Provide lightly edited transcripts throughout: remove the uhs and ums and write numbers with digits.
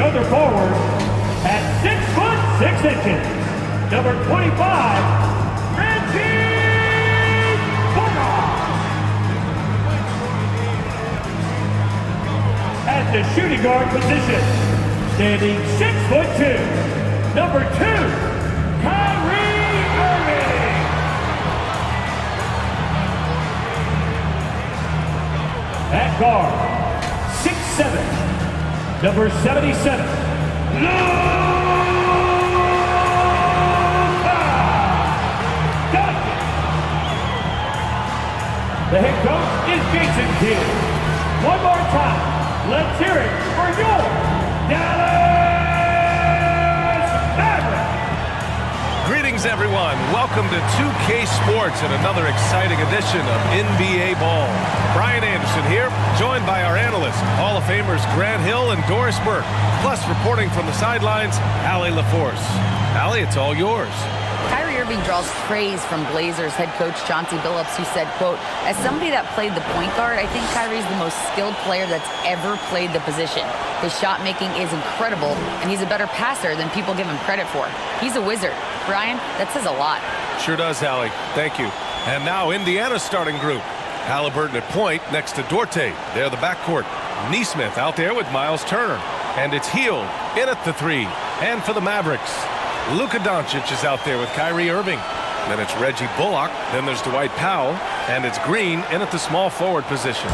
other forward at 6'6", number 25, at the shooting guard position, standing 6'2", number 2, Kyrie Irving. At guard, 6'7", number 77, the head coach is Jason Kidd. One more time, let's hear it for your Dallas Mavericks. Greetings, everyone. Welcome to 2K Sports and another exciting edition of NBA Ball. Brian Anderson here, joined by our analysts, Hall of Famers Grant Hill and Doris Burke. Plus, reporting from the sidelines, Allie LaForce. Allie, it's all yours. Kyrie Irving draws praise from Blazers head coach Chauncey Billups, who said, quote, "As somebody that played the point guard, I think Kyrie's the most skilled player that's ever played the position. His shot making is incredible, and he's a better passer than people give him credit for. He's a wizard." Brian, that says a lot. Sure does, Allie. Thank you. And now Indiana's starting group. Halliburton at point next to Dorte. They're the backcourt. Neesmith out there with Miles Turner. And it's Hield in at the three. And for the Mavericks, Luka Doncic is out there with Kyrie Irving. Then it's Reggie Bullock. Then there's Dwight Powell. And it's Green in at the small forward position.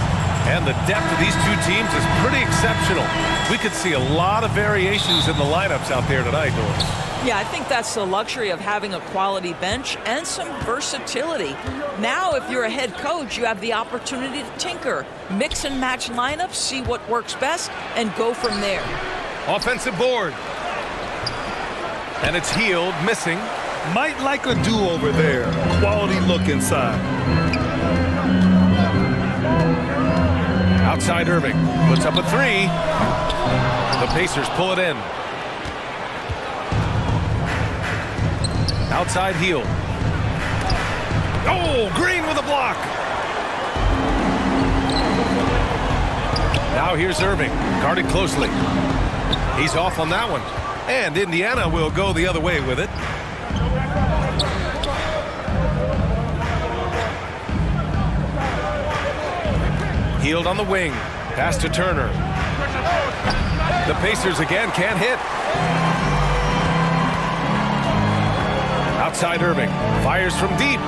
And the depth of these two teams is pretty exceptional. We could see a lot of variations in the lineups out there tonight, Doris. Yeah, I think that's the luxury of having a quality bench and some versatility. Now, if you're a head coach, you have the opportunity to tinker, mix and match lineups, see what works best, and go from there. Offensive board. And it's Hield missing. Might like a do-over there. Quality look inside. Outside Irving. Puts up a three. The Pacers pull it in. Outside Hield. Oh, Green with a block. Now here's Irving. Guarded closely. He's off on that one. And Indiana will go the other way with it. Hield on the wing. Pass to Turner. The Pacers again can't hit. Outside Irving. Fires from deep.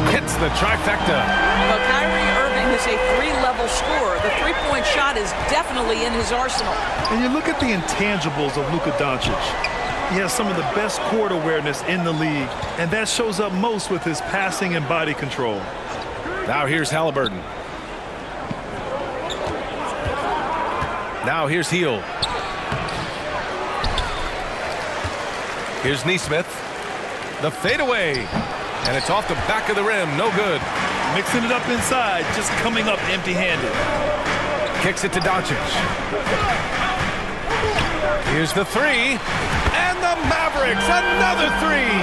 Hits the trifecta. Well, Kyrie Irving is a three-level scorer. The three-point shot is definitely in his arsenal. And you look at the intangibles of Luka Doncic. He has some of the best court awareness in the league, and that shows up most with his passing and body control. Now here's Halliburton. Now here's Hield. Here's Neesmith. The fadeaway. And it's off the back of the rim. No good. Mixing it up inside, just coming up empty-handed. Kicks it to Doncic. Here's the three. And the Mavericks, another three.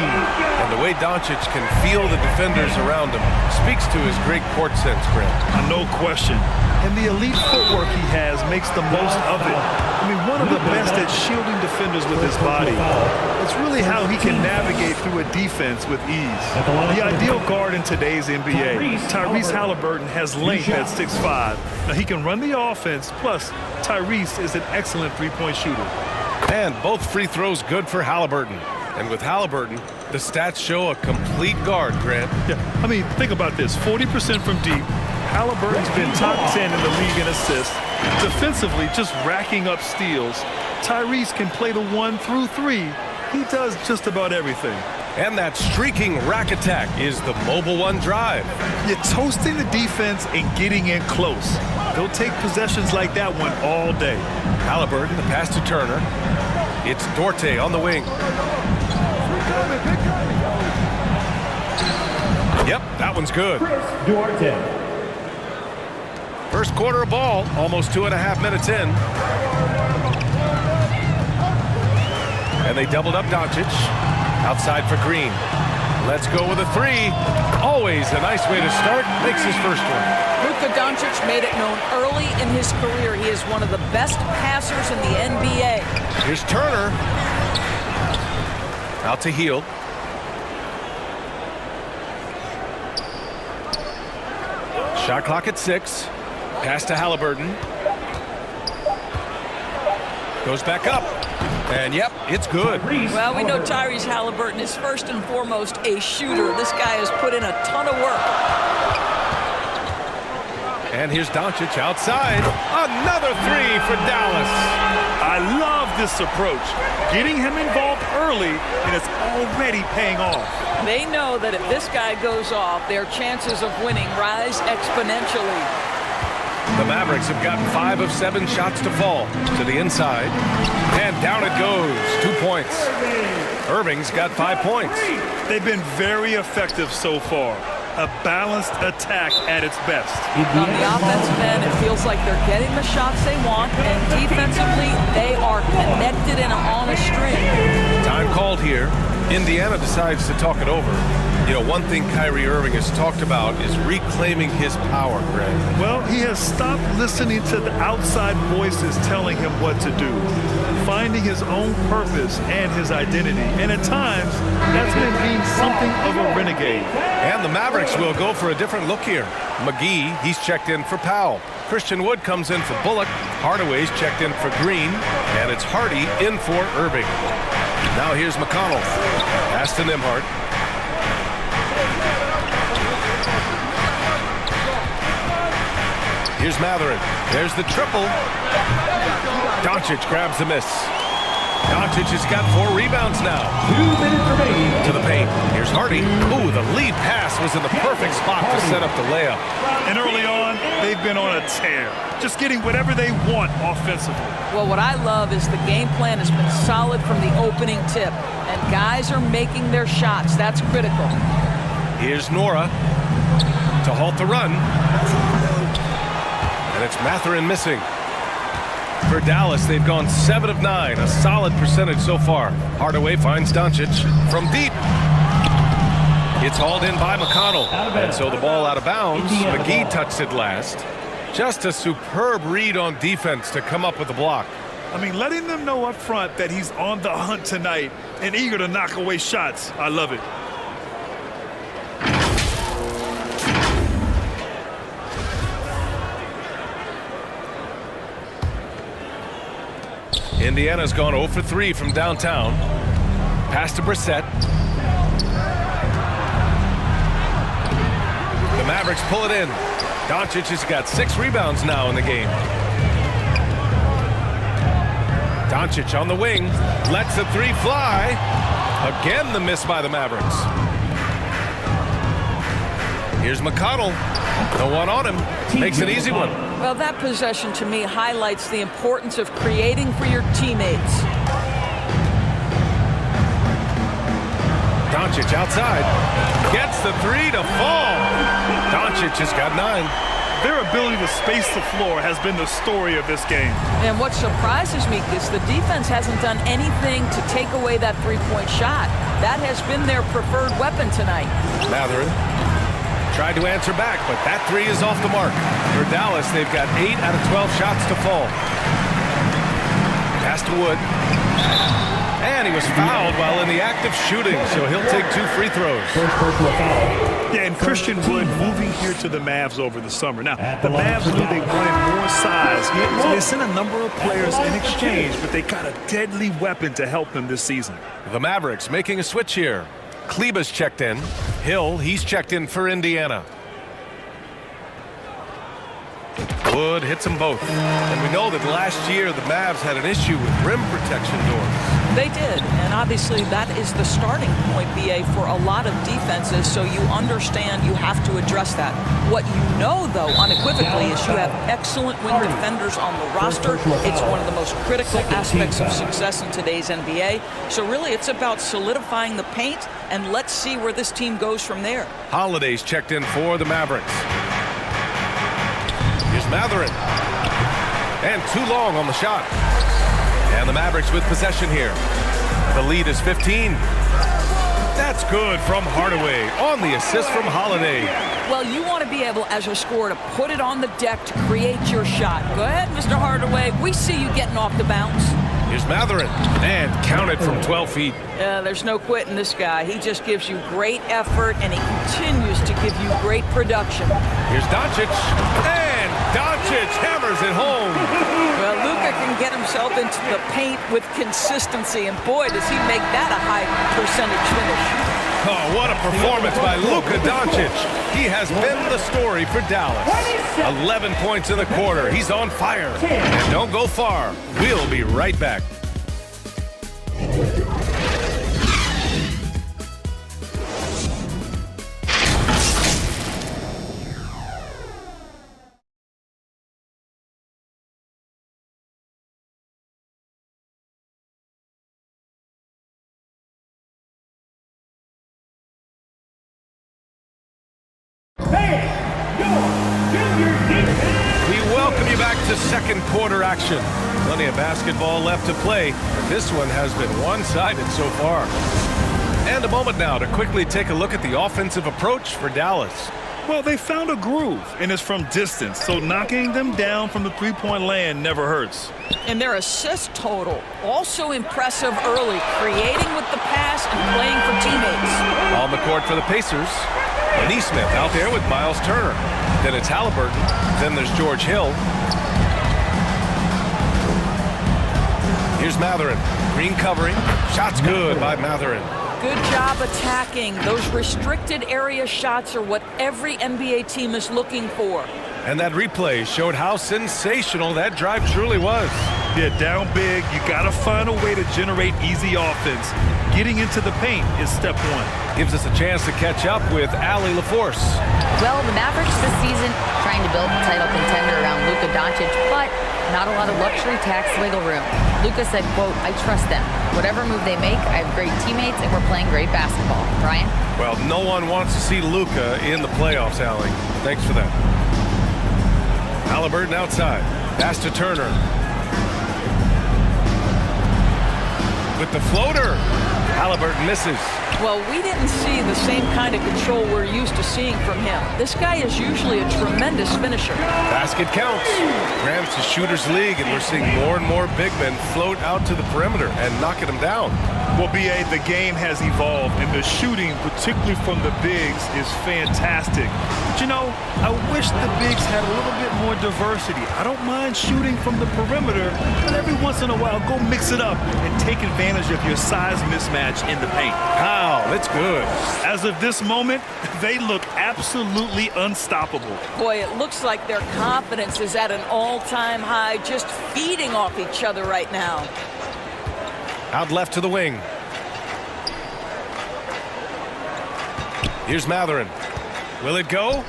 And the way Doncic can feel the defenders around him speaks to his great court sense, Grant. No question. And the elite footwork he has makes the most of it. I mean, one of the best at shielding defenders with his body. It's really how he can navigate through a defense with ease. The ideal guard in today's NBA, Tyrese Halliburton, has length at 6'5". Now, he can run the offense, plus Tyrese is an excellent three-point shooter. And both free throws good for Halliburton. And with Halliburton, the stats show a complete guard, Grant. Yeah, I mean, think about this. 40% from deep. Halliburton's been top 10 in the league in assists. Defensively, just racking up steals. Tyrese can play the 1 through 3. He does just about everything. And that streaking rack attack is the Mobile One drive. You're toasting the defense and getting in close. They'll take possessions like that one all day. Halliburton, the pass to Turner. It's Dorte on the wing. Yep, that one's good. Dorte. First quarter of ball, almost 2.5 minutes in. And they doubled up Doncic. Outside for Green. Let's go with a three. Always a nice way to start. Makes his first one. Luka Doncic made it known early in his career he is one of the best passers in the NBA. Here's Turner. Out to Hield. Shot clock at 6. Pass to Halliburton. Goes back up. And yep, it's good. Well, we know Tyrese Halliburton is first and foremost a shooter. This guy has put in a ton of work. And here's Doncic outside. Another three for Dallas. I love this approach. Getting him involved early, and it's already paying off. They know that if this guy goes off, their chances of winning rise exponentially. The Mavericks have gotten 5 of 7 shots to fall to the inside. And down it goes. 2 points. Irving's got 5 points. They've been very effective so far. A balanced attack at its best. On the offensive end, it feels like they're getting the shots they want, and defensively, they are connected and on a string. Time called here. Indiana decides to talk it over. You know, one thing Kyrie Irving has talked about is reclaiming his power, Greg. Well, he has stopped listening to the outside voices telling him what to do, finding his own purpose and his identity. And at times, that's been being something of a renegade. And the Mavericks will go for a different look here. McGee, he's checked in for Powell. Christian Wood comes in for Bullock. Hardaway's checked in for Green. And it's Hardy in for Irving. Now here's McConnell. Pass to Nembhard. Here's Matherin. There's the triple. Doncic grabs the miss. Doncic has got 4 rebounds now. 2 minutes remaining. To the paint. Here's Hardy. Ooh, the lead pass was in the perfect spot to set up the layup. And early on, they've been on a tear, just getting whatever they want offensively. Well, what I love is the game plan has been solid from the opening tip, and guys are making their shots. That's critical. Here's Nora to halt the run. And it's Matherin missing. For Dallas, they've gone 7 of 9, a solid percentage so far. Hardaway finds Doncic from deep. It's hauled in by McConnell. And so the ball out of bounds. McGee touched it last. Just a superb read on defense to come up with the block. I mean, letting them know up front that he's on the hunt tonight and eager to knock away shots. I love it. Indiana's gone 0 for 3 from downtown. Pass to Brissett. The Mavericks pull it in. Doncic has got 6 rebounds now in the game. Doncic on the wing. Lets the 3 fly. Again, the miss by the Mavericks. Here's McConnell. No one on him. Makes an easy one. Well, that possession to me highlights the importance of creating for your teammates. Doncic outside. Gets the 3 to fall. Doncic has got 9. Their ability to space the floor has been the story of this game. And what surprises me is the defense hasn't done anything to take away that three-point shot. That has been their preferred weapon tonight. Matherin tried to answer back, but that 3 is off the mark. For Dallas, they've got 8 out of 12 shots to fall. Pass to Wood. And he was fouled while in the act of shooting, so he'll take 2 free throws. First personal foul. Yeah, and Christian Wood moving here to the Mavs over the summer. Now, the Mavs knew they wanted more size, so they sent a number of players in exchange, but they got a deadly weapon to help them this season. The Mavericks making a switch here. Kleba's checked in. Hill, he's checked in for Indiana. Wood hits them both. And we know that last year the Mavs had an issue with rim protection doors. They did, and obviously that is the starting point, BA, for a lot of defenses, so you understand you have to address that. What you know, though, unequivocally, is you have excellent wing defenders on the roster. It's one of the most critical aspects of success in today's NBA. So really, it's about solidifying the paint, and let's see where this team goes from there. Holiday's checked in for the Mavericks. Here's Matherin. And too long on the shot. And the Mavericks with possession here. The lead is 15. That That's good from Hardaway on the assist from Holiday. Well, you want to be able, as a scorer, to put it on the deck to create your shot. Go ahead, Mr. Hardaway. We see you getting off the bounce. Here's Matherin, and counted from 12 feet. There's no quitting this guy. He just gives you great effort, and he continues to give you great production. Here's Doncic, and Doncic hammers it home. Well, Luka can get himself into the paint with consistency, and boy, does he make that a high percentage finish. Oh, what a performance by Luka Doncic. He has been the story for Dallas. 11 points in the quarter. He's on fire. And don't go far. We'll be right back. We welcome you back to second quarter action. Plenty of basketball left to play, but this one has been one-sided so far. And a moment now to quickly take a look at the offensive approach for Dallas. Well, they found a groove, and it's from distance, so knocking them down from the three-point land never hurts. And their assist total, also impressive early, creating with the pass and playing for teammates. On the court for the Pacers. Neesmith out there with Miles Turner. Then it's Halliburton. Then there's George Hill. Here's Matherin. Green covering. Shots good by Matherin. Good job attacking. Those restricted area shots are what every NBA team is looking for. And that replay showed how sensational that drive truly was. Yeah, down big, you got to find a way to generate easy offense. Getting into the paint is step one. Gives us a chance to catch up with Allie LaForce. Well, the Mavericks this season trying to build a title contender around Luka Doncic, but not a lot of luxury tax wiggle room. Luka said, quote, "I trust them. Whatever move they make, I have great teammates and we're playing great basketball." Brian? Well, no one wants to see Luka in the playoffs, Allie. Thanks for that. Halliburton outside. Pass to Turner. With the floater. Halliburton misses. Well, we didn't see the same kind of control we're used to seeing from him. This guy is usually a tremendous finisher. Basket counts. Rams to shooters league, and we're seeing more and more big men float out to the perimeter and knocking them down. Well, B.A., the game has evolved, and the shooting, particularly from the bigs, is fantastic. But, you know, I wish the bigs had a little bit more diversity. I don't mind shooting from the perimeter, but every once in a while, go mix it up and take advantage of your size mismatch in the paint. Wow, that's good. As of this moment, they look absolutely unstoppable. Boy, it looks like their confidence is at an all-time high, just feeding off each other right now. Out left to the wing. Here's Matherin. Will it go?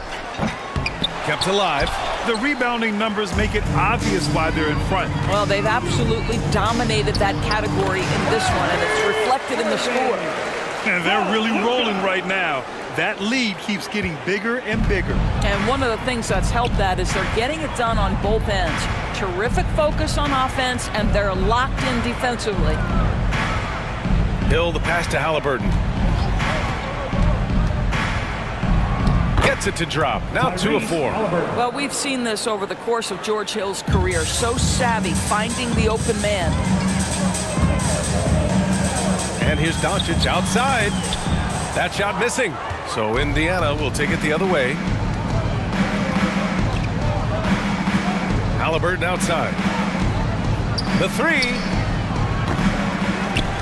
Kept alive. The rebounding numbers make it obvious why they're in front. Well, they've absolutely dominated that category in this one, and it's reflected in the score. And they're really rolling right now. That lead keeps getting bigger and bigger. And one of the things that's helped that is they're getting it done on both ends. Terrific focus on offense, and they're locked in defensively. Hill, the pass to Halliburton. Gets it to drop. Now 2 of 4. Well, we've seen this over the course of George Hill's career. So savvy, finding the open man. And here's Doncic outside. That shot missing. So Indiana will take it the other way. Halliburton outside. The three.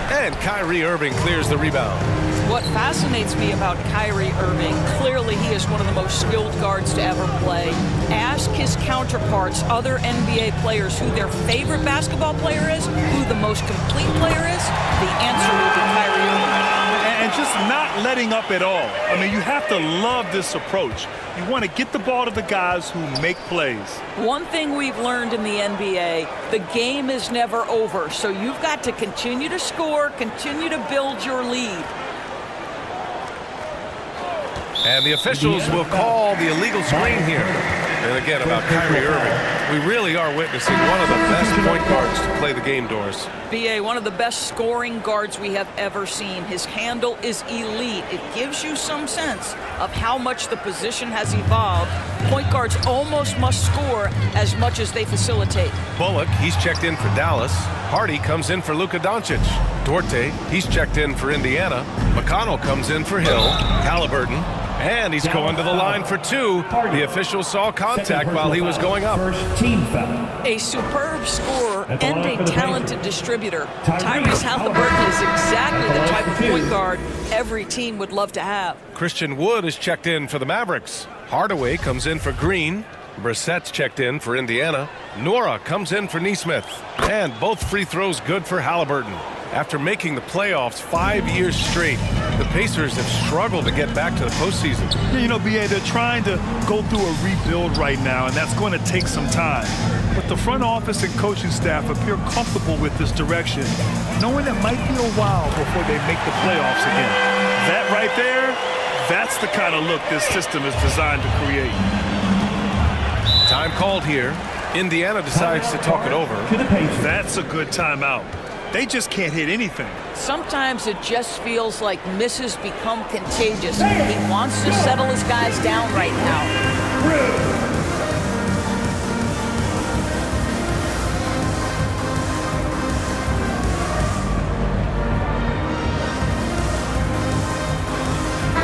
And Kyrie Irving clears the rebound. What fascinates me about Kyrie Irving, clearly he is one of the most skilled guards to ever play. Ask his counterparts, other NBA players, who their favorite basketball player is, who the most complete player is, the answer will be Kyrie Irving. And just not letting up at all. I mean, you have to love this approach. You want to get the ball to the guys who make plays. One thing we've learned in the NBA, the game is never over. So you've got to continue to score, continue to build your lead. And the officials will call the illegal screen here. And again, about Kyrie Irving, we really are witnessing one of the best point guards to play the game, Doris. BA, one of the best scoring guards we have ever seen. His handle is elite. It gives you some sense of how much the position has evolved. Point guards almost must score as much as they facilitate. Bullock, he's checked in for Dallas. Hardy comes in for Luka Doncic. Duarte, he's checked in for Indiana. McConnell comes in for Hill. Halliburton. And he's going to the line for two. The official saw contact while he was going up. First team foul. A superb scorer and a talented distributor. Tyrese Halliburton is exactly the type of point guard every team would love to have. Christian Wood is checked in for the Mavericks. Hardaway comes in for Green. Brissett's checked in for Indiana. Nora comes in for Neesmith. And both free throws good for Halliburton. After making the playoffs 5 years straight, the Pacers have struggled to get back to the postseason. Yeah, you know, BA, they're trying to go through a rebuild right now, and that's going to take some time. But the front office and coaching staff appear comfortable with this direction, knowing it might be a while before they make the playoffs again. That right there, that's the kind of look this system is designed to create. Time called here. Indiana decides to talk it over. That's a good timeout. They just can't hit anything. Sometimes it just feels like misses become contagious. He wants to settle his guys down right now.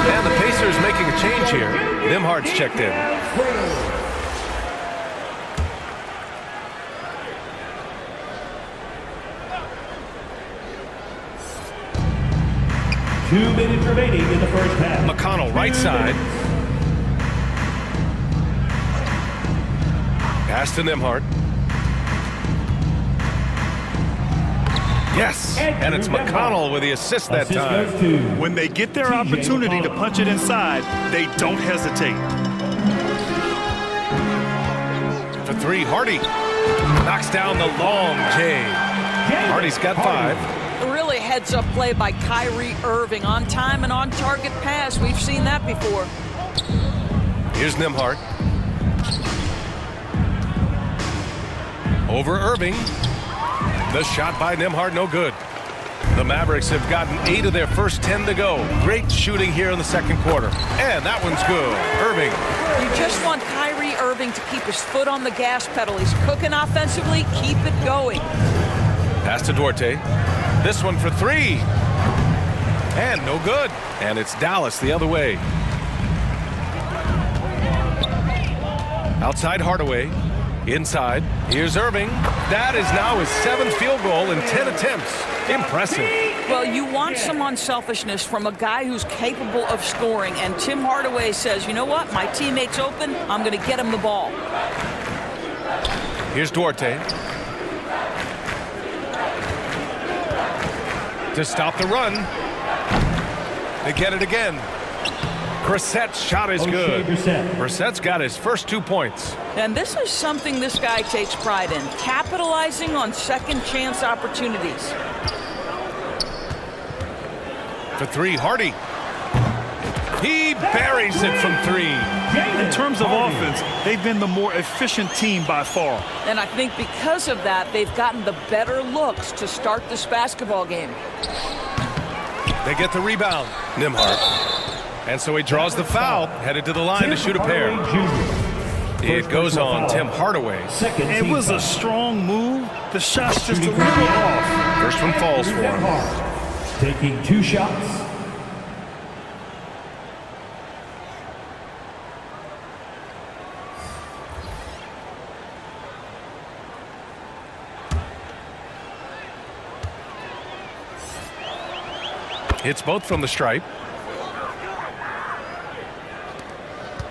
And the Pacers making a change here. Nimhard's checked in. 2 minutes remaining in the first half. McConnell right side. Pass to Nimhard. Yes, and it's McConnell with the assist that time. When they get their opportunity to punch it inside, they don't hesitate. For three, Hardy knocks down the long J. Hardy's got 5. Really heads-up play by Kyrie Irving. On time and on target pass. We've seen that before. Here's Nimhard. Over Irving. The shot by Nimhard, no good. The Mavericks have gotten 8 of their first 10 to go. Great shooting here in the second quarter. And that one's good. Irving. You just want Kyrie Irving to keep his foot on the gas pedal. He's cooking offensively. Keep it going. Pass to Duarte. This one for 3. And no good. And it's Dallas the other way. Outside Hardaway. Inside. Here's Irving. That is now his 7th field goal in 10 attempts. Impressive. Well, you want some unselfishness from a guy who's capable of scoring. And Tim Hardaway says, you know what? My teammate's open. I'm going to get him the ball. Here's Duarte. To stop the run. They get it again. Brissett's shot is good. Brissett's got his first 2 points. And this is something this guy takes pride in, capitalizing on second chance opportunities. For 3, Hardy. He buries it from 3. In terms of offense, they've been the more efficient team by far. And I think because of that, they've gotten the better looks to start this basketball game. They get the rebound. Nimhard. And so he draws the foul, headed to the line to shoot a pair. It goes on Tim Hardaway. It was a strong move. The shot's just a little off. First one falls for him. Taking 2 shots. Hits both from the stripe.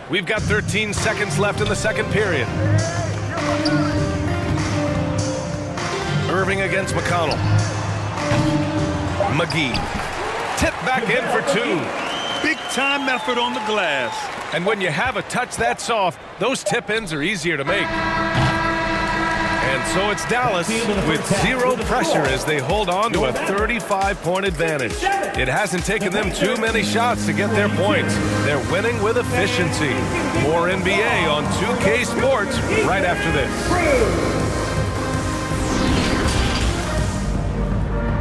We've got 13 seconds left in the second period. Irving against McConnell. McGee. Tip back in for 2. Big time effort on the glass. And when you have a touch that soft, those tip-ins are easier to make. And so it's Dallas with zero pressure as they hold on to a 35-point advantage. It hasn't taken them too many shots to get their points. They're winning with efficiency. More NBA on 2K Sports right after this.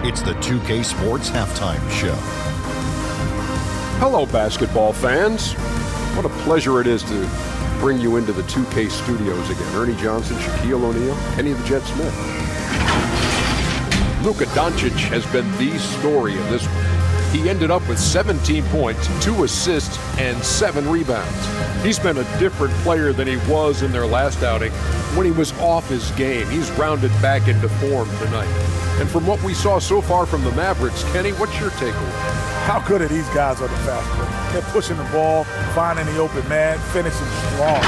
It's the 2K Sports Halftime Show. Hello, basketball fans. What a pleasure it is to bring you into the 2K studios again. Ernie Johnson, Shaquille O'Neal, Kenny the Jet Smith. Luka Doncic has been the story of this one. He ended up with 17 points, 2 assists, and 7 rebounds. He's been a different player than he was in their last outing when he was off his game. He's rounded back into form tonight. And from what we saw so far from the Mavericks, Kenny, what's your takeaway? How good are these guys on the fast break? They're pushing the ball, finding the open man, finishing strong.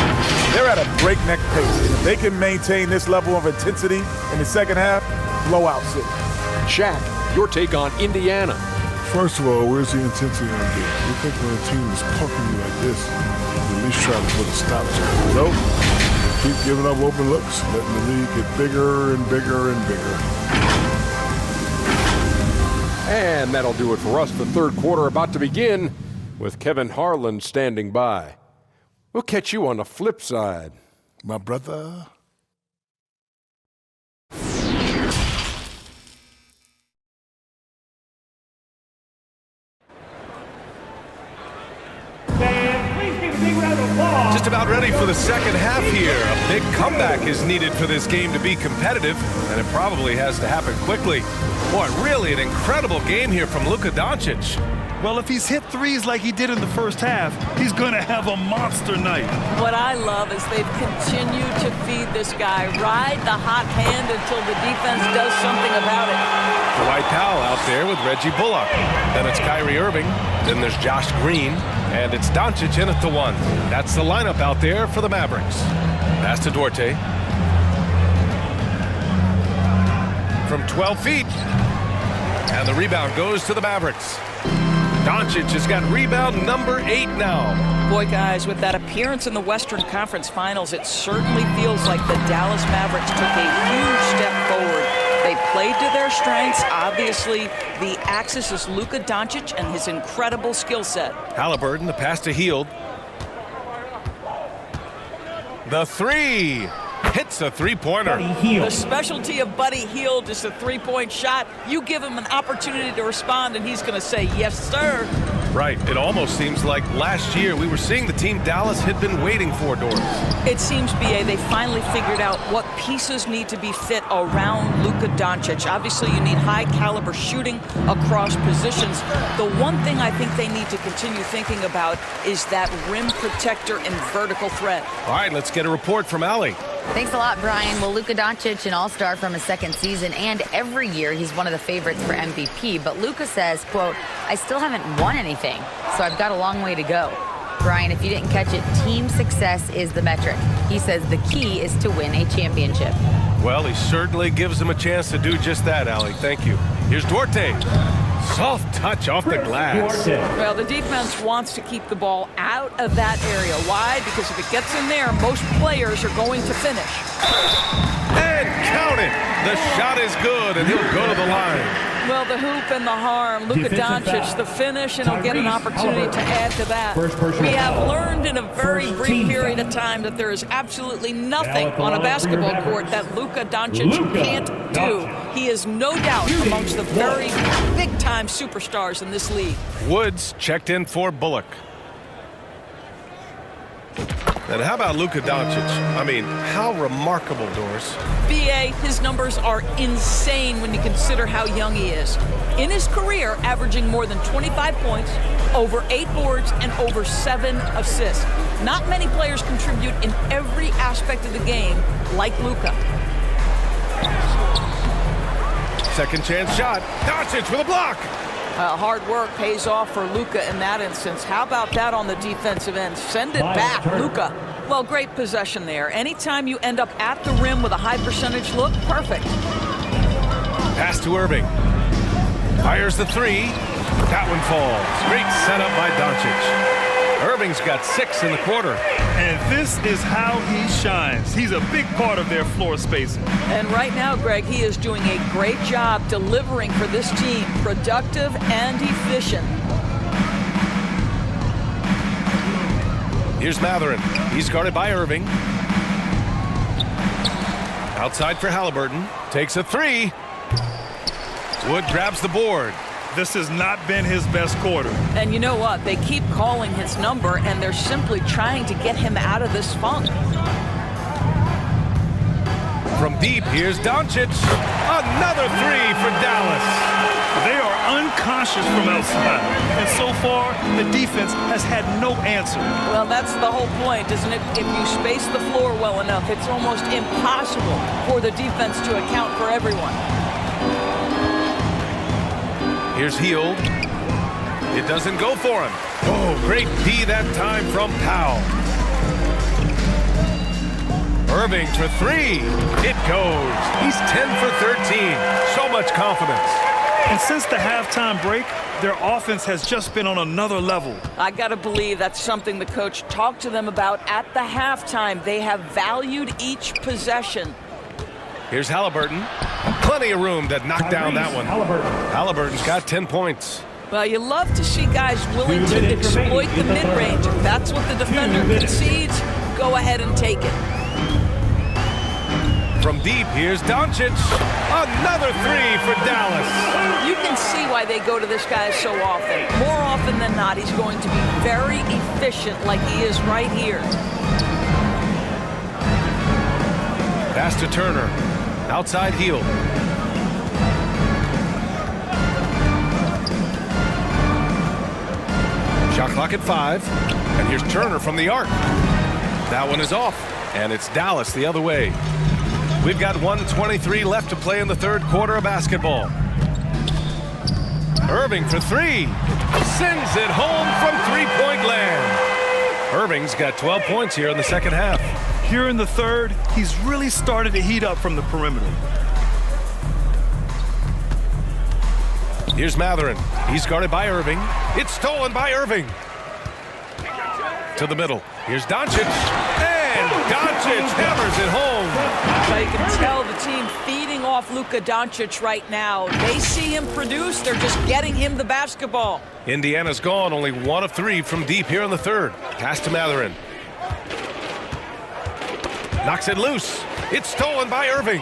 They're at a breakneck pace. If they can maintain this level of intensity in the second half, blowout city. Shaq, your take on Indiana. First of all, where's the intensity in the game? You think when a team is punking you like this, you at least try to put a stop to it. Nope. Keep giving up open looks, letting the league get bigger and bigger and bigger. And that'll do it for us. The third quarter about to begin with Kevin Harlan standing by. We'll catch you on the flip side. My brother. Just about ready for the second half here. A big comeback is needed for this game to be competitive, and it probably has to happen quickly. Boy, really an incredible game here from Luka Doncic. Well, if he's hit threes like he did in the first half, he's going to have a monster night. What I love is they've continued to feed this guy. Ride the hot hand until the defense does something about it. Dwight Powell out there with Reggie Bullock. Then it's Kyrie Irving. Then there's Josh Green. And it's Doncic in at the 1. That's the lineup out there for the Mavericks. Pass to Duarte. From 12 feet. And the rebound goes to the Mavericks. Doncic has got rebound number 8 now. Boy, guys, with that appearance in the Western Conference Finals, it certainly feels like the Dallas Mavericks took a huge step forward. They played to their strengths. Obviously, the axis is Luka Doncic and his incredible skill set. Halliburton, the pass to Hield. The 3. Hits a three-pointer. The specialty of Buddy Hield is a three-point shot. You give him an opportunity to respond, and he's going to say, yes, sir. Right. It almost seems like last year we were seeing the team Dallas had been waiting for, Doris. It seems, B.A., they finally figured out what pieces need to be fit around Luka Doncic. Obviously, you need high-caliber shooting across positions. The one thing I think they need to continue thinking about is that rim protector and vertical threat. All right, let's get a report from Allie. Thanks a lot, Brian. Well, Luka Doncic, an all-star from his second season, and every year he's one of the favorites for MVP. But Luka says, quote, I still haven't won anything, so I've got a long way to go. Brian, if you didn't catch it, team success is the metric. He says the key is to win a championship. Well, he certainly gives him a chance to do just that, Allie. Thank you. Here's Duarte. Soft touch off the glass. Well, the defense wants to keep the ball out of that area. Why? Because if it gets in there, most players are going to finish. And count it. The shot is good, and he'll go to the line. Well, the hoop and the harm. Luka Doncic, the finish, and he'll get an opportunity to add to that. We have learned in a very brief period of time that there is absolutely nothing on a basketball court that Luka Doncic can't do. He is no doubt amongst the very big-time superstars in this league. Woods checked in for Bullock. And how about Luka Doncic? I mean, how remarkable, Doris. B.A., his numbers are insane when you consider how young he is. In his career, averaging more than 25 points, over 8 boards, and over 7 assists. Not many players contribute in every aspect of the game like Luka. Second chance shot. Doncic with a block. Hard work pays off for Luka in that instance. How about that on the defensive end? Send it back, Luka. Well, great possession there. Anytime you end up at the rim with a high percentage look, perfect. Pass to Irving. Fires the 3. That one falls. Great setup by Doncic. Irving's got 6 in the quarter. And this is how he shines. He's a big part of their floor spacing. And right now, Greg, he is doing a great job delivering for this team, productive and efficient. Here's Matherin. He's guarded by Irving. Outside for Halliburton. Takes a 3. Wood grabs the board. This has not been his best quarter. And you know what? They keep calling his number, and they're simply trying to get him out of this funk. From deep, here's Doncic. Another 3 for Dallas. They are unconscious from outside. And so far, the defense has had no answer. Well, that's the whole point, isn't it? If you space the floor well enough, it's almost impossible for the defense to account for everyone. Here's Hield. It doesn't go for him. Oh, great D that time from Powell. Irving for 3. It goes. He's 10 for 13. So much confidence. And since the halftime break, their offense has just been on another level. I got to believe that's something the coach talked to them about at the halftime. They have valued each possession. Here's Halliburton. Plenty of room to knock down that one. Halliburton's got 10 points. Well, you love to see guys willing to exploit the mid-range. If that's what the defender concedes, go ahead and take it. From deep, here's Doncic. Another 3 for Dallas. You can see why they go to this guy so often. More often than not, he's going to be very efficient like he is right here. Pass to Turner. Outside Hield. Shot clock at 5. And here's Turner from the arc. That one is off. And it's Dallas the other way. We've got 1:23 left to play in the third quarter of basketball. Irving for 3. Sends it home from three-point land. Irving's got 12 points here in the second half. Here in the third, he's really started to heat up from the perimeter. Here's Matherin. He's guarded by Irving. It's stolen by Irving. To the middle. Here's Doncic. And Doncic hammers it home. So you can tell the team feeding off Luka Doncic right now. They see him produce. They're just getting him the basketball. Indiana's gone only 1 of 3 from deep here in the third. Pass to Matherin. Knocks it loose. It's stolen by Irving.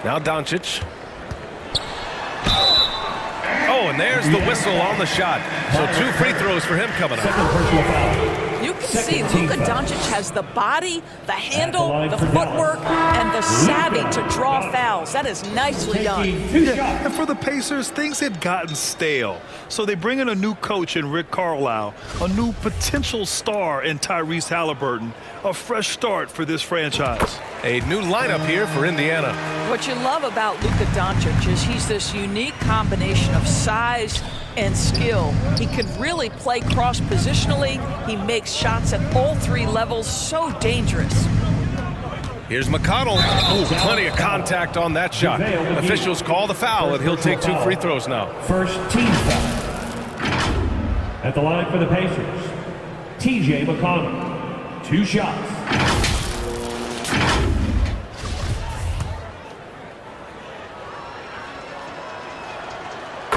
Now Doncic. Oh, and there's the whistle on the shot. So 2 free throws for him coming up. You can see Luka Doncic has the body, the handle, the footwork, and the savvy to draw fouls. That is nicely done. Yeah, and for the Pacers, things had gotten stale. So they bring in a new coach in Rick Carlisle, a new potential star in Tyrese Halliburton, a fresh start for this franchise. A new lineup here for Indiana. What you love about Luka Doncic is he's this unique combination of size and skill. He can really play cross-positionally. He makes shots at all 3 levels. So dangerous. Here's McConnell. Oh, plenty of contact on that shot. Officials call the foul, and he'll take 2 free throws now. First team foul. At the line for the Pacers, TJ McConnell. 2 shots.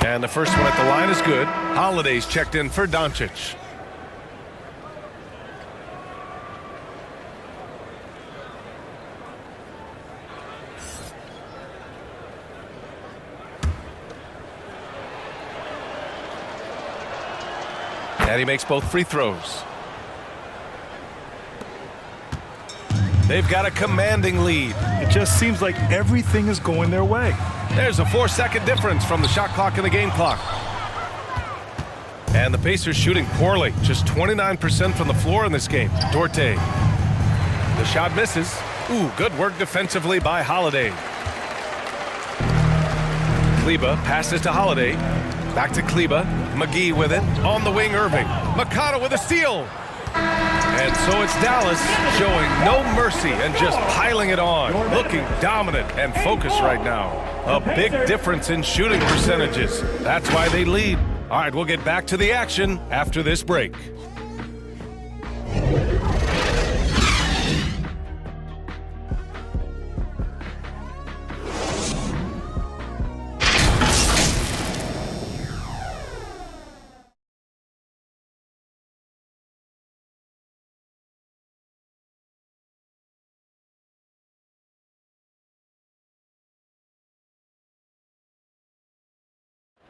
And the first one at the line is good. Holiday's checked in for Doncic. And he makes both free throws. They've got a commanding lead. It just seems like everything is going their way. There's a 4-second difference from the shot clock and the game clock. And the Pacers shooting poorly. Just 29% from the floor in this game. Dorte. The shot misses. Ooh, good work defensively by Holiday. Kleba passes to Holiday. Back to Kleba. McGee with it. On the wing, Irving. McConnell with a steal. And so it's Dallas showing no mercy and just piling it on. Looking dominant and focused right now. A big difference in shooting percentages. That's why they lead. All right, we'll get back to the action after this break.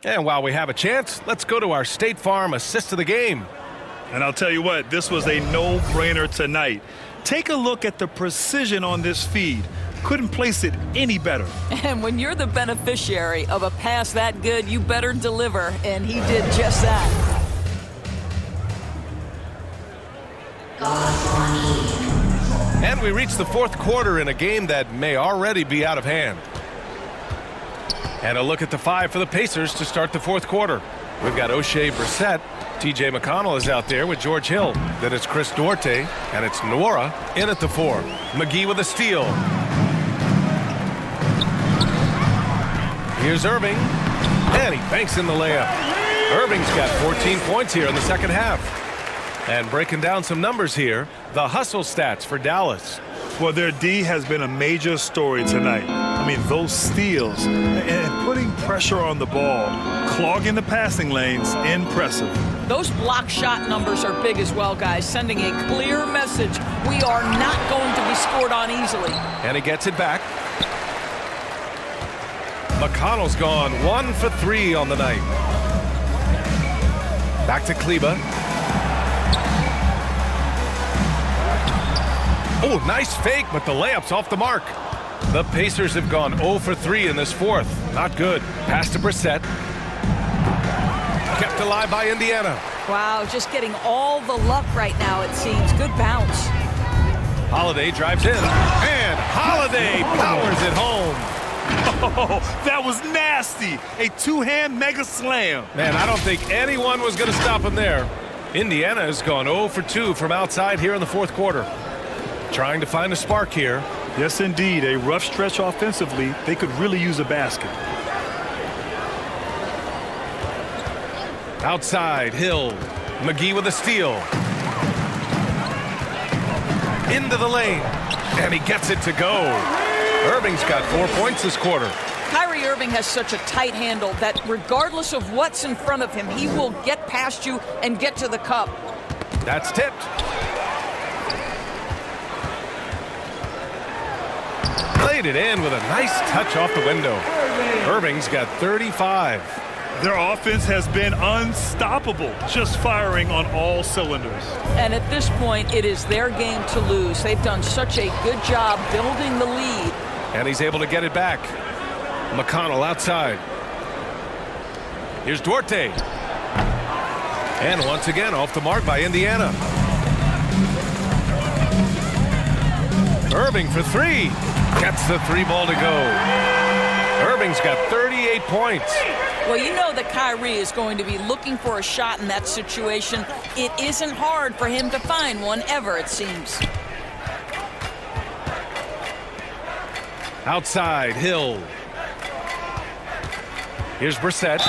And while we have a chance, let's go to our State Farm assist of the game. And I'll tell you what, this was a no-brainer tonight. Take a look at the precision on this feed. Couldn't place it any better. And when you're the beneficiary of a pass that good, you better deliver, and he did just that. And we reach the fourth quarter in a game that may already be out of hand. And a look at the five for the Pacers to start the fourth quarter. We've got O'Shea Brissett. TJ McConnell is out there with George Hill. Then it's Chris Duarte, and it's Nwora in at the 4. McGee with a steal. Here's Irving, and he banks in the layup. Irving's got 14 points here in the second half. And breaking down some numbers here, the hustle stats for Dallas. Well, their D has been a major story tonight. I mean, those steals and putting pressure on the ball, clogging the passing lanes, impressive. Those block shot numbers are big as well, guys, sending a clear message. We are not going to be scored on easily. And he gets it back. McConnell's gone 1 for 3 on the night. Back to Kleba. Oh, nice fake, but the layup's off the mark. The Pacers have gone 0 for 3 in this fourth. Not good. Pass to Brissett. Kept alive by Indiana. Wow, just getting all the luck right now, it seems. Good bounce. Holiday drives in. And Holiday powers it home. Oh, that was nasty. A two-hand mega slam. Man, I don't think anyone was going to stop him there. Indiana has gone 0 for 2 from outside here in the fourth quarter. Trying to find a spark here. Yes, indeed. A rough stretch offensively. They could really use a basket. Outside, Hill. McGee with a steal. Into the lane. And he gets it to go. Irving's got 4 points this quarter. Kyrie Irving has such a tight handle that regardless of what's in front of him, he will get past you and get to the cup. That's tipped. Played it in with a nice touch off the window. Irving's got 35. Their offense has been unstoppable, just firing on all cylinders. And at this point, it is their game to lose. They've done such a good job building the lead. And he's able to get it back. McConnell outside. Here's Duarte. And once again, off the mark by Indiana. Irving for 3. Gets the 3 ball to go. Irving's got 38 points. Well, you know that Kyrie is going to be looking for a shot in that situation. It isn't hard for him to find one ever, it seems. Outside, Hill. Here's Brissett.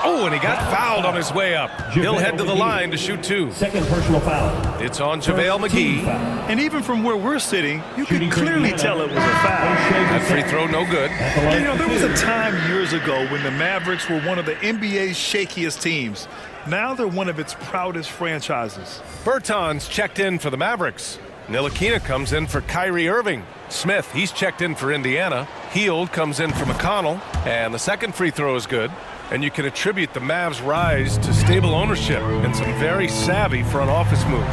Oh, and he got fouled on his way up. He'll head to the line to shoot 2. Second personal foul. It's on JaVale McGee. And even from where we're sitting, you can clearly tell it was a foul. That free throw no good. You know, there was a time years ago when the Mavericks were one of the NBA's shakiest teams. Now they're one of its proudest franchises. Bertans checked in for the Mavericks. Ntilikina comes in for Kyrie Irving. Smith, he's checked in for Indiana. Hield comes in for McConnell. And the second free throw is good. And you can attribute the Mavs' rise to stable ownership and some very savvy front office moves.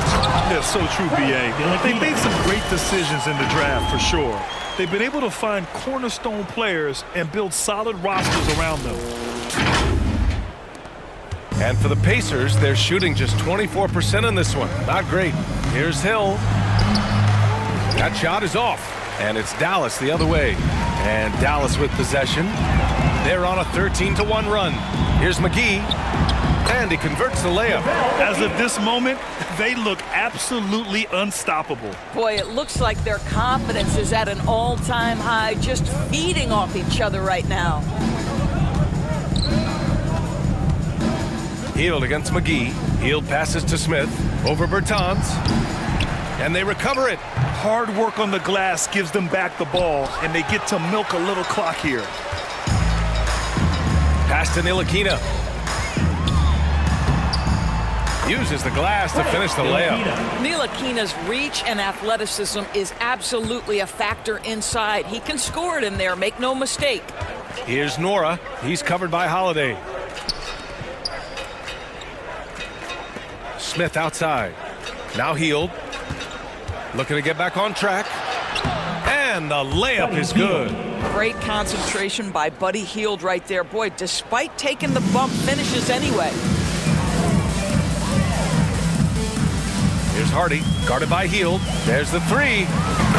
That's so true, B.A. They made some great decisions in the draft, for sure. They've been able to find cornerstone players and build solid rosters around them. And for the Pacers, they're shooting just 24% in this one. Not great. Here's Hill. That shot is off. And it's Dallas the other way. And Dallas with possession. They're on a 13-1 run. Here's McGee. And he converts the layup. As of this moment, they look absolutely unstoppable. Boy, it looks like their confidence is at an all-time high, just feeding off each other right now. Hield against McGee. Hield passes to Smith. Over Bertans. And they recover it. Hard work on the glass gives them back the ball, and they get to milk a little clock here. Pass to Ntilikina. Uses the glass to finish the layup. Ntilikina's reach and athleticism is absolutely a factor inside. He can score it in there, make no mistake. Here's Nora. He's covered by Holiday. Smith outside. Now Hield. Looking to get back on track. And the layup is good. Great concentration by Buddy Hield right there. Boy, despite taking the bump, finishes anyway. Here's Hardy, guarded by Hield. There's the three.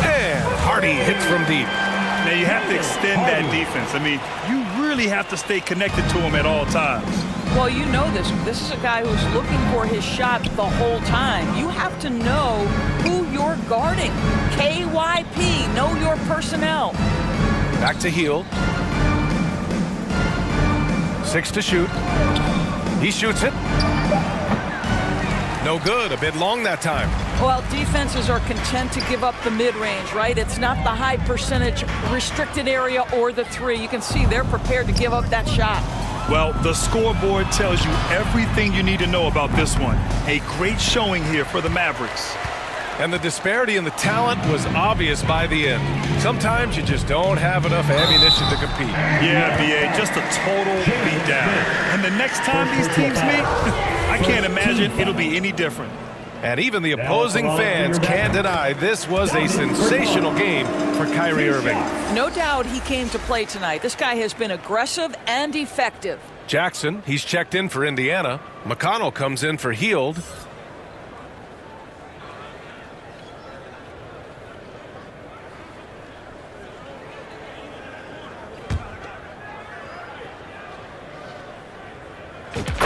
And Hardy hits from deep. Now you have to extend that defense. I mean, you really have to stay connected to him at all times. Well, you know this. This is a guy who's looking for his shot the whole time. You have to know who you're guarding. KYP, know your personnel. Back to Hield. 6 to shoot. He shoots it. No good. A bit long that time. Well, defenses are content to give up the mid-range, right? It's not the high percentage restricted area or the three. You can see they're prepared to give up that shot. Well, the scoreboard tells you everything you need to know about this one. A great showing here for the Mavericks. And the disparity in the talent was obvious by the end. Sometimes you just don't have enough ammunition to compete. Yeah, BA, just a total beatdown. And the next time these teams meet, I can't imagine it'll be any different. And even the opposing fans can't deny this was a sensational game for Kyrie Irving. No doubt he came to play tonight. This guy has been aggressive and effective. Jackson, he's checked in for Indiana. McConnell comes in for Hield.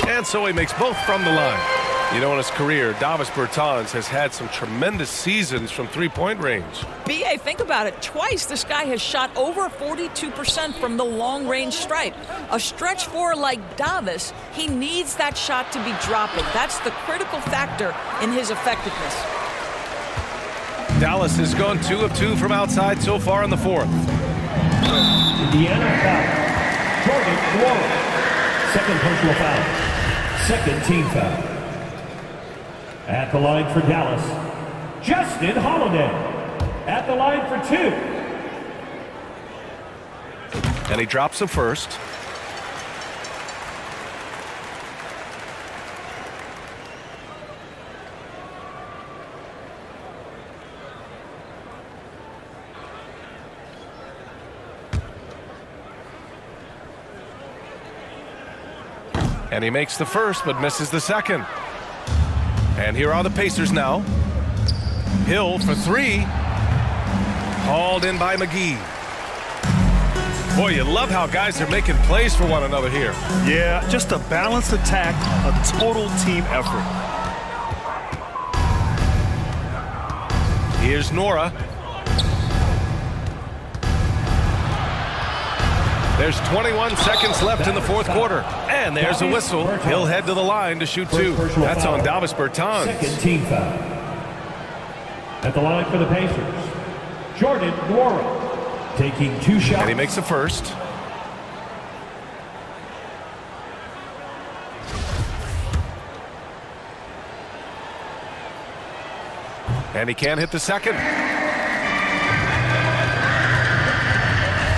And so he makes both from the line. You know, in his career, Davis Bertans has had some tremendous seasons from three-point range. BA, think about it. Twice this guy has shot over 42% from the long-range stripe. A stretch four like Davis, he needs that shot to be dropping. That's the critical factor in his effectiveness. Dallas has gone 2 of 2 from outside so far in the fourth. Indiana foul. Jordan Warren. Second personal foul. Second team foul. At the line for Dallas, Justin Holiday. At the line for 2. And he drops the first. And he makes the first, but misses the second. And here are the Pacers now. Hill for 3. Hauled in by McGee. Boy, you love how guys are making plays for one another here. Yeah, just a balanced attack, a total team effort. Here's Nora. There's 21 seconds left in the fourth quarter. And there's a whistle. He'll head to the line to shoot 2. That's on Davis Bertans. Second team foul. At the line for the Pacers, Jordan Warren. Taking 2 shots. And he makes the first. And he can't hit the second.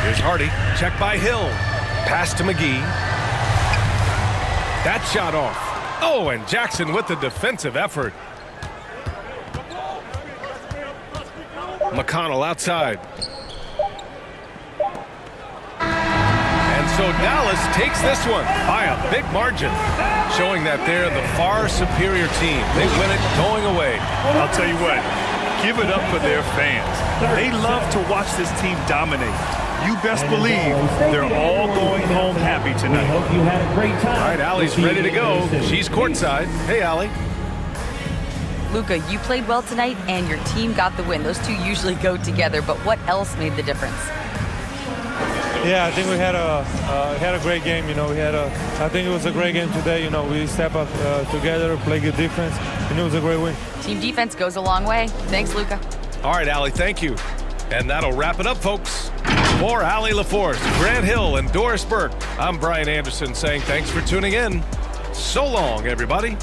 Here's Hardy. Check by Hill. Pass to McGee. That shot off. Oh, and Jackson with the defensive effort. McConnell outside. And so Dallas takes this one by a big margin, showing that they're the far superior team. They win it going away. I'll tell you what, give it up for their fans. They love to watch this team dominate. You best believe they're all going home happy tonight. We hope you had a great time. All right, Allie's ready to go. She's courtside. Hey, Allie. Luka, you played well tonight, and your team got the win. Those two usually go together, but what else made the difference? Yeah, I think we had a great game. You know, I think it was a great game today. You know, we step up together, play good defense, and it was a great win. Team defense goes a long way. Thanks, Luka. All right, Allie, thank you. And that'll wrap it up, folks. For Allie LaForce, Grant Hill, and Doris Burke, I'm Brian Anderson saying thanks for tuning in. So long, everybody.